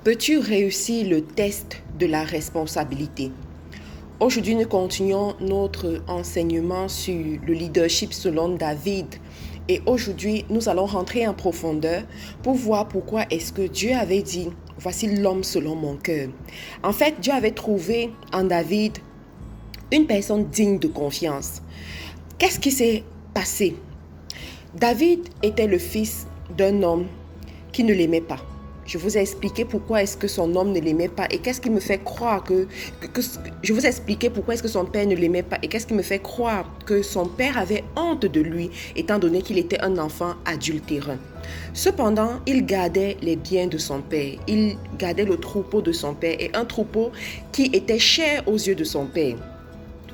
Peux-tu réussir le test de la responsabilité? Aujourd'hui, nous continuons notre enseignement sur le leadership selon David. Et aujourd'hui, nous allons rentrer en profondeur pour voir pourquoi est-ce que Dieu avait dit « Voici l'homme selon mon cœur ». En fait, Dieu avait trouvé en David une personne digne de confiance. Qu'est-ce qui s'est passé? David était le fils d'un homme qui ne l'aimait pas. Je vous ai expliqué pourquoi est-ce que son homme ne l'aimait pas et qu'est-ce qui me fait croire je vous ai expliqué pourquoi est-ce que son père ne l'aimait pas et qu'est-ce qui me fait croire que son père avait honte de lui étant donné qu'il était un enfant adultérin. Cependant, il gardait les biens de son père, il gardait le troupeau de son père et un troupeau qui était cher aux yeux de son père.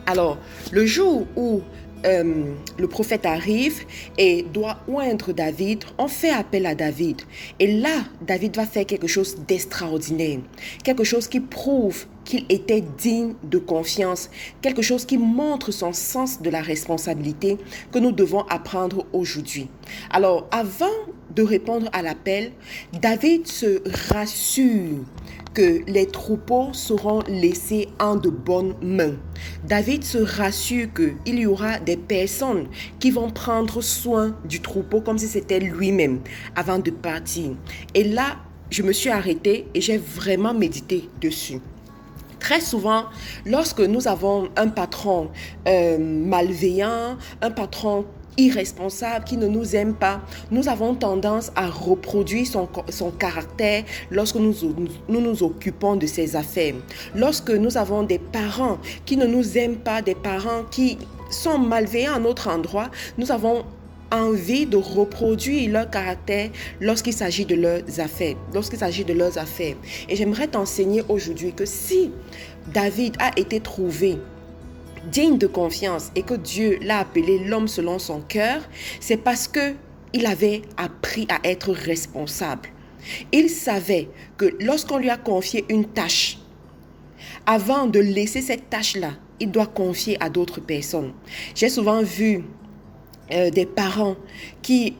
Alors, le jour où le prophète arrive et doit oindre David, on fait appel à David. Et là, David va faire quelque chose d'extraordinaire, quelque chose qui prouve qu'il était digne de confiance, quelque chose qui montre son sens de la responsabilité que nous devons apprendre aujourd'hui. Alors, avant de répondre à l'appel, David se rassure que les troupeaux seront laissés en de bonnes mains. David se rassure qu'il y aura des personnes qui vont prendre soin du troupeau comme si c'était lui-même avant de partir. Et là, je me suis arrêtée et j'ai vraiment médité dessus. Très souvent, lorsque nous avons un patron malveillant, un patron irresponsable, qui ne nous aime pas, nous avons tendance à reproduire son caractère lorsque nous occupons de ses affaires. Lorsque nous avons des parents qui ne nous aiment pas, des parents qui sont malveillants à notre endroit, nous avons envie de reproduire leur caractère lorsqu'il s'agit de leurs affaires. Et j'aimerais t'enseigner aujourd'hui que si David a été trouvé digne de confiance et que Dieu l'a appelé l'homme selon son cœur, c'est parce qu'il avait appris à être responsable. Il savait que lorsqu'on lui a confié une tâche, avant de laisser cette tâche-là, il doit confier à d'autres personnes. J'ai souvent vu des parents qui,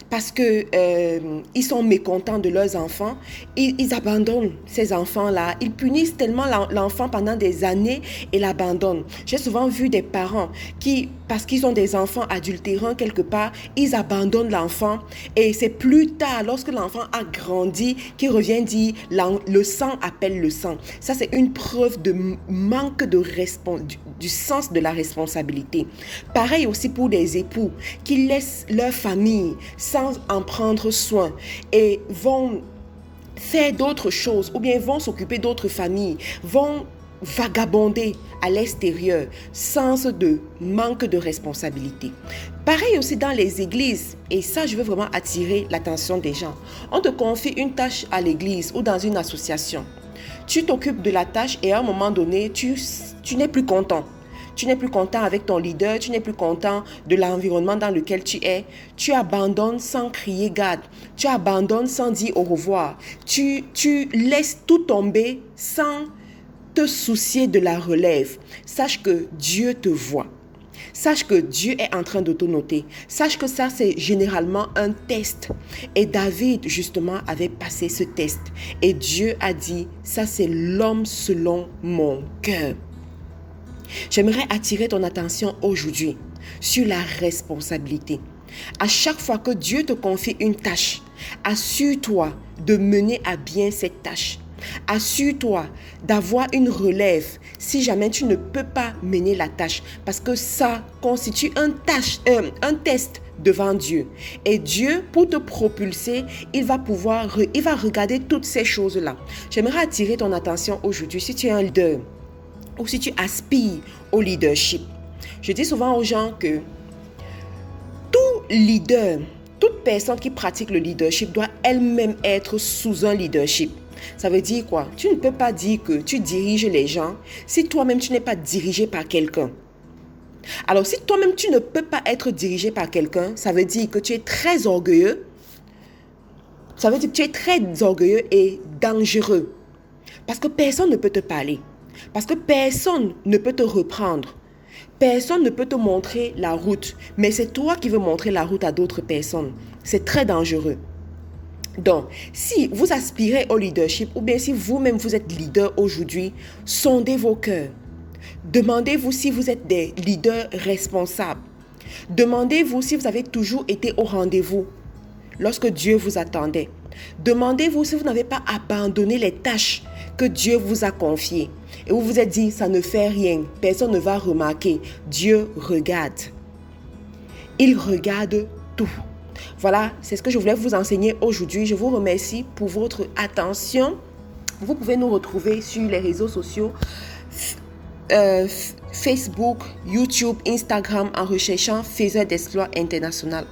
parce que ils sont mécontents de leurs enfants, ils abandonnent ces enfants-là. Ils punissent tellement l'enfant pendant des années et l'abandonnent. J'ai souvent vu des parents qui, parce qu'ils ont des enfants adultérins quelque part, ils abandonnent l'enfant et c'est plus tard, lorsque l'enfant a grandi, qu'il revient dire le sang appelle le sang. Ça, c'est une preuve de manque du sens de la responsabilité. Pareil aussi pour des époux qui laissent leur famille sans en prendre soin et vont faire d'autres choses ou bien vont s'occuper d'autres familles, vont vagabonder à l'extérieur, sens de manque de responsabilité. Pareil aussi dans les églises, et ça je veux vraiment attirer l'attention des gens. On te confie une tâche à l'église ou dans une association. Tu t'occupes de la tâche et à un moment donné, tu n'es plus content. Tu n'es plus content avec ton leader, tu n'es plus content de l'environnement dans lequel tu es. Tu abandonnes sans crier garde. Tu abandonnes sans dire au revoir. Tu laisses tout tomber sans te soucier de la relève. Sache que Dieu te voit. Sache que Dieu est en train de te noter. Sache que ça, c'est généralement un test. Et David, justement, avait passé ce test. Et Dieu a dit, ça, c'est l'homme selon mon cœur. J'aimerais attirer ton attention aujourd'hui sur la responsabilité. À chaque fois que Dieu te confie une tâche, assure-toi de mener à bien cette tâche. Assure-toi d'avoir une relève si jamais tu ne peux pas mener la tâche parce que ça constitue un test devant Dieu. Et Dieu, pour te propulser, il va regarder toutes ces choses-là. J'aimerais attirer ton attention aujourd'hui si tu es un leader ou si tu aspires au leadership. Je dis souvent aux gens que tout leader, toute personne qui pratique le leadership doit elle-même être sous un leadership. Ça veut dire quoi? Tu ne peux pas dire que tu diriges les gens si toi-même tu n'es pas dirigé par quelqu'un. Alors si toi-même tu ne peux pas être dirigé par quelqu'un, ça veut dire que tu es très orgueilleux. Ça veut dire que tu es très orgueilleux et dangereux. Parce que personne ne peut te parler. Parce que personne ne peut te reprendre. Personne ne peut te montrer la route. Mais c'est toi qui veux montrer la route à d'autres personnes. C'est très dangereux. Donc, si vous aspirez au leadership ou bien si vous-même vous êtes leader aujourd'hui, sondez vos cœurs. Demandez-vous si vous êtes des leaders responsables. Demandez-vous si vous avez toujours été au rendez-vous lorsque Dieu vous attendait. Demandez-vous si vous n'avez pas abandonné les tâches que Dieu vous a confiées. Et vous vous êtes dit, ça ne fait rien, personne ne va remarquer. Dieu regarde. Il regarde tout. Voilà, c'est ce que je voulais vous enseigner aujourd'hui. Je vous remercie pour votre attention. Vous pouvez nous retrouver sur les réseaux sociaux, Facebook, YouTube, Instagram en recherchant Faiseur d'Exploits International.